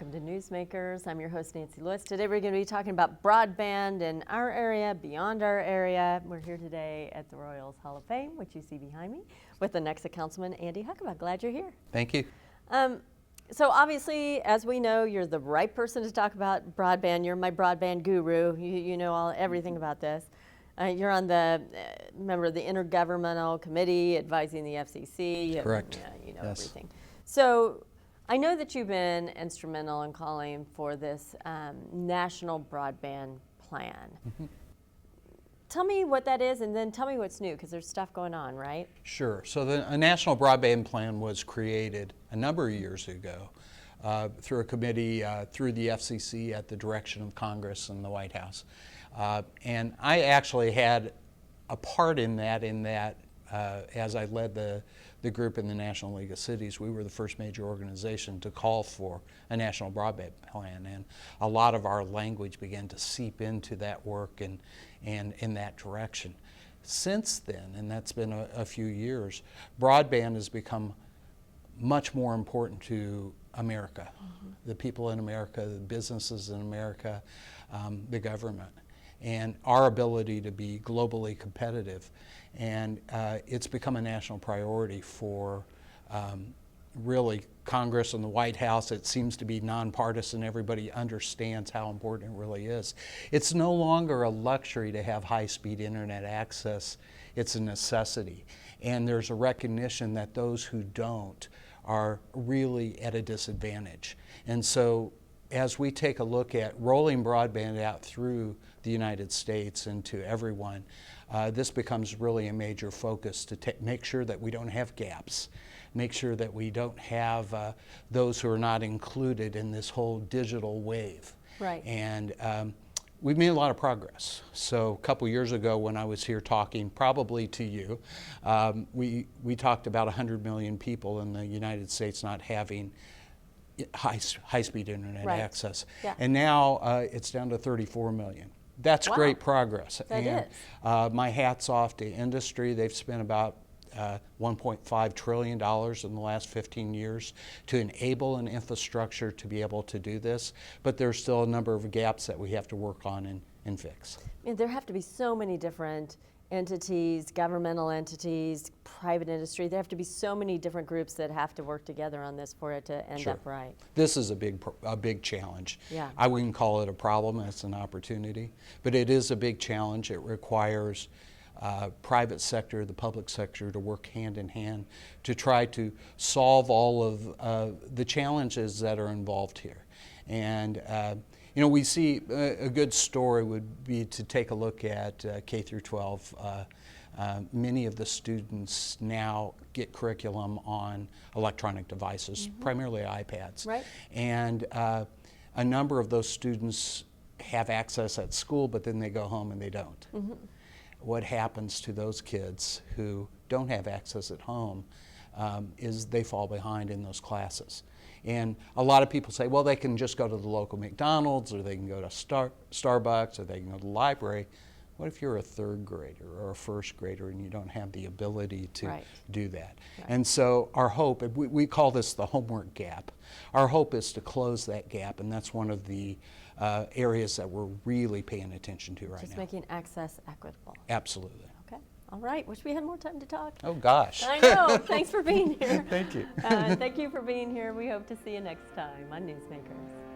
Welcome to Newsmakers. I'm your host, Nancy Lewis. Today we're going to be talking about broadband in our area, beyond our area. We're here today at the Royals Hall of Fame, which you see behind me, with the Lenexa Councilman, Andy Huckaba. Glad you're here. Thank you. So obviously, as we know, you're the right person to talk about broadband. You're my broadband guru. You know everything about this. You're on the member of the Intergovernmental Committee advising the FCC. Correct. You know Yes. everything. So I know that you've been instrumental in calling for this national broadband plan. Mm-hmm. Tell me what that is, and then tell me what's new, because there's stuff going on, right? Sure. So a national broadband plan was created a number of years ago through a committee through the FCC at the direction of Congress and the White House. And I actually had a part in that as I led the group in the National League of Cities. We were the first major organization to call for a national broadband plan, and a lot of our language began to seep into that work and in that direction. Since then, and that's been a few years, broadband has become much more important to America, the people in America, the businesses in America, the government, and our ability to be globally competitive. And it's become a national priority for really Congress and the White House. It seems to be nonpartisan. Everybody understands how important it really is. It's no longer a luxury to have high-speed internet access. It's a necessity. And there's a recognition that those who don't are really at a disadvantage. And so as we take a look at rolling broadband out through the United States and to everyone, this becomes really a major focus to make sure that we don't have gaps, make sure that we don't have those who are not included in this whole digital wave. Right. And we've made a lot of progress. So a couple years ago when I was here talking, probably to you, we talked about 100 million people in the United States not having high-speed internet access. Yeah. And now it's down to 34 million. That's great progress. That is. My hat's off to industry. They've spent about $1.5 trillion in the last 15 years to enable an infrastructure to be able to do this, but there's still a number of gaps that we have to work on and fix. And there have to be so many different entities, governmental entities, private industry. There have to be so many different groups that have to work together on this for it to end up right. This is a big challenge. Yeah. I wouldn't call it a problem, it's an opportunity, but it is a big challenge. It requires private sector, the public sector to work hand in hand to try to solve all of the challenges that are involved here. And you know, we see a good story would be to take a look at K through 12. Many of the students now get curriculum on electronic devices, primarily iPads. Right. And a number of those students have access at school, but then they go home and they don't. What happens to those kids who don't have access at home is they fall behind in those classes. And a lot of people say, well, they can just go to the local McDonald's, or they can go to Starbucks, or they can go to the library. What if you're a third grader or a first grader and you don't have the ability to do that? Right. And so our hope, we call this the homework gap. Our hope is to close that gap, and that's one of the areas that we're really paying attention to right now. Just making access equitable. Absolutely. Okay. All right. Wish we had more time to talk. Oh, gosh. I know. Thanks for being here. Thank you. Thank you for being here. We hope to see you next time on Newsmakers.